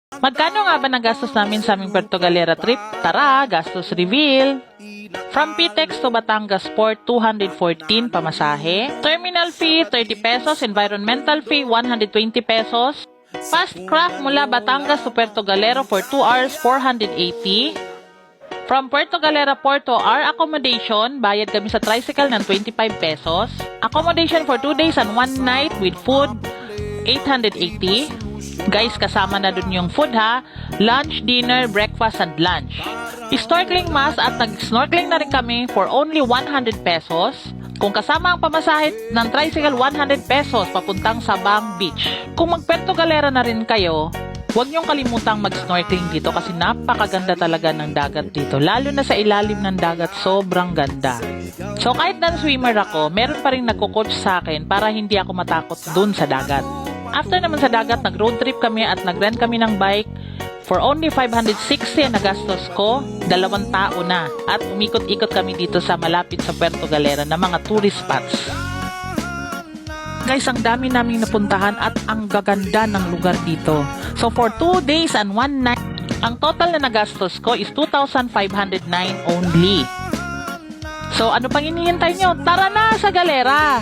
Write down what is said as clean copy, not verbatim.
Magkano nga ba nagastos namin sa aming Puerto Galera trip? Tara, gastos reveal! From PTEX to Batangas Port, 214 pamasahe. Terminal fee, 30 pesos. Environmental fee, 120 pesos. Fast craft mula Batangas to Puerto Galera for 2 hours, 480. From Puerto Galera Port to our accommodation, bayad kami sa tricycle ng 25 pesos. Accommodation for 2 days and 1 night with food, 880. Guys, kasama na dun yung food ha. Lunch, dinner, breakfast, and lunch. Snorkeling mask at nag-snorkeling na rin kami for only 100 pesos. Kung kasama ang pamasahe ng tricycle, 100 pesos papuntang Sabang Beach. Kung mag-Puerto Galera na rin kayo, huwag niyong kalimutang mag-snorkeling dito kasi napakaganda talaga ng dagat dito. Lalo na sa ilalim ng dagat, sobrang ganda. So kahit non-swimmer ako, meron pa rin nagko-coach sa akin para hindi ako matakot dun sa dagat. After naman sa dagat, nag-road trip kami at nag-rent kami ng bike. For only 560 ang nagastos ko, 2 tao na. At umikot-ikot kami dito sa malapit sa Puerto Galera na mga tourist spots. Guys, ang dami naming napuntahan at ang gaganda ng lugar dito. So for 2 days and 1 night, ang total na nagastos ko is 2,509 only. So ano pang hinihintay nyo? Tara na sa Galera!